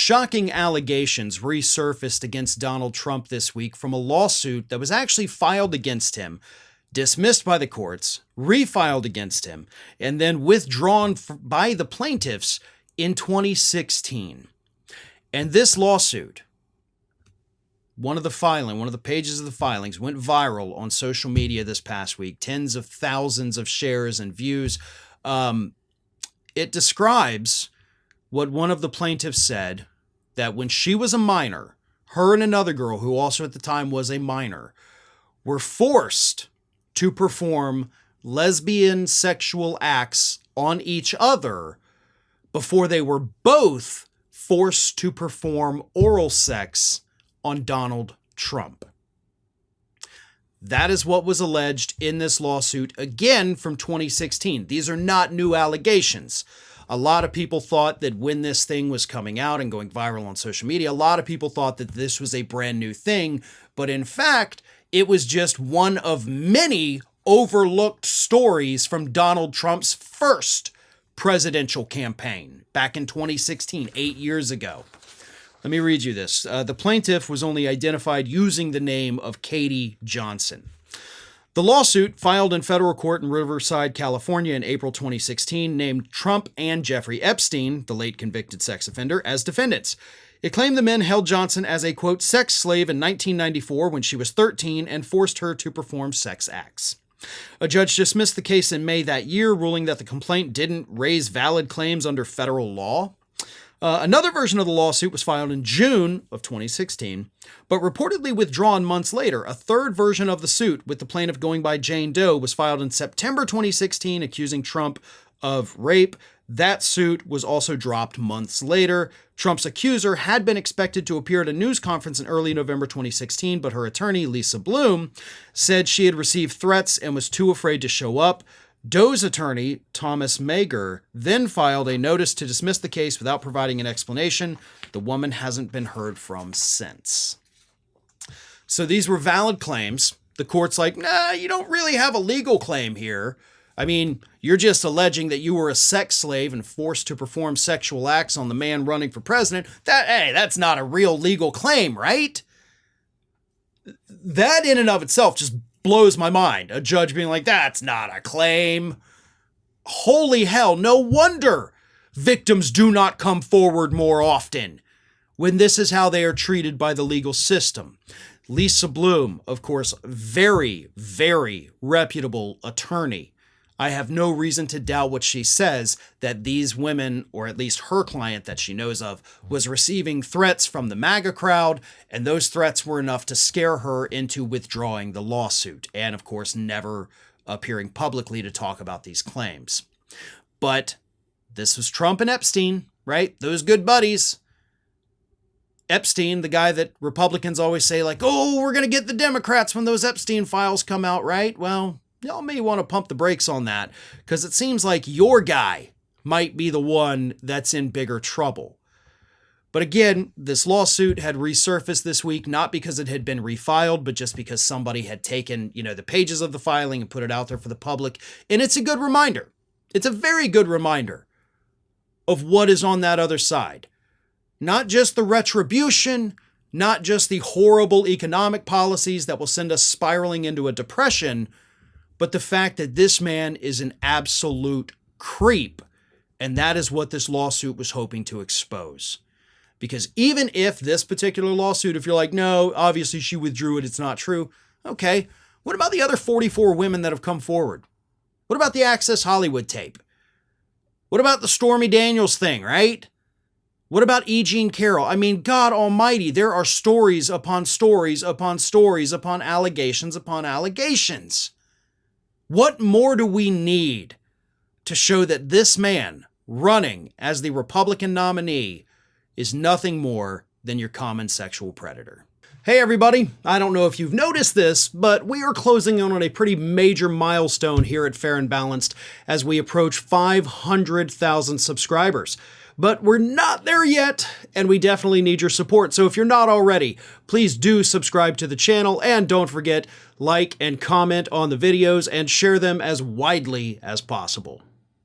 Shocking allegations resurfaced against Donald Trump this week from a lawsuit that was actually filed against him, dismissed by the courts, refiled against him, and then withdrawn by the plaintiffs in 2016. And this lawsuit, one of the pages of the filings went viral on social media this past week, tens of thousands of shares and views. It describes what one of the plaintiffs said, that when she was a minor, her and another girl, who also at the time was a minor, were forced to perform lesbian sexual acts on each other before they were both forced to perform oral sex on Donald Trump. That is what was alleged in this lawsuit, again from 2016. These are not new allegations. A lot of people thought that when this thing was coming out and going viral on social media, a lot of people thought that this was a brand new thing. But in fact, it was just one of many overlooked stories from Donald Trump's first presidential campaign back in 2016, 8 years ago. Let me read you this. The plaintiff was only identified using the name of Katie Johnson. The lawsuit, filed in federal court in Riverside, California in April 2016, named Trump and Jeffrey Epstein, the late convicted sex offender, as defendants. It claimed the men held Johnson as a, quote, sex slave in 1994 when she was 13 and forced her to perform sex acts. A judge dismissed the case in May that year, ruling that the complaint didn't raise valid claims under federal law. Another version of the lawsuit was filed in June of 2016, but reportedly withdrawn months later. A third version of the suit, with the plaintiff going by Jane Doe, was filed in September 2016, accusing Trump of rape. That suit was also dropped months later. Trump's accuser had been expected to appear at a news conference in early November 2016, but her attorney, Lisa Bloom, said she had received threats and was too afraid to show up. Doe's attorney, Thomas Mager, then filed a notice to dismiss the case without providing an explanation. The woman hasn't been heard from since. So these were valid claims. The court's like, nah, you don't really have a legal claim here. I mean, you're just alleging that you were a sex slave and forced to perform sexual acts on the man running for president. That's not a real legal claim, right? That in and of itself just blows my mind. A judge being like, that's not a claim. Holy hell, no wonder victims do not come forward more often when this is how they are treated by the legal system. Lisa Bloom, of course, very, very reputable attorney. I have no reason to doubt what she says, that these women, or at least her client that she knows of, was receiving threats from the MAGA crowd, and those threats were enough to scare her into withdrawing the lawsuit, and of course never appearing publicly to talk about these claims. But this was Trump and Epstein, right? Those good buddies. Epstein, the guy that Republicans always say, like, oh, we're going to get the Democrats when those Epstein files come out, right? Well, y'all may want to pump the brakes on that, because it seems like your guy might be the one that's in bigger trouble. But again, this lawsuit had resurfaced this week, not because it had been refiled, but just because somebody had taken, the pages of the filing and put it out there for the public. And it's a good reminder. It's a very good reminder of what is on that other side. Not just the retribution, not just the horrible economic policies that will send us spiraling into a depression, but the fact that this man is an absolute creep. And that is what this lawsuit was hoping to expose. Because even if this particular lawsuit, if you're like, no, obviously she withdrew it, it's not true. Okay, what about the other 44 women that have come forward? What about the Access Hollywood tape? What about the Stormy Daniels thing, right? What about E. Jean Carroll? I mean, God almighty, there are stories upon stories upon stories upon allegations upon allegations. What more do we need to show that this man running as the Republican nominee is nothing more than your common sexual predator? Hey everybody, I don't know if you've noticed this, but we are closing in on a pretty major milestone here at Fair and Balanced as we approach 500,000 subscribers. But we're not there yet, and we definitely need your support. So if you're not already, please do subscribe to the channel, and don't forget, like and comment on the videos and share them as widely as possible.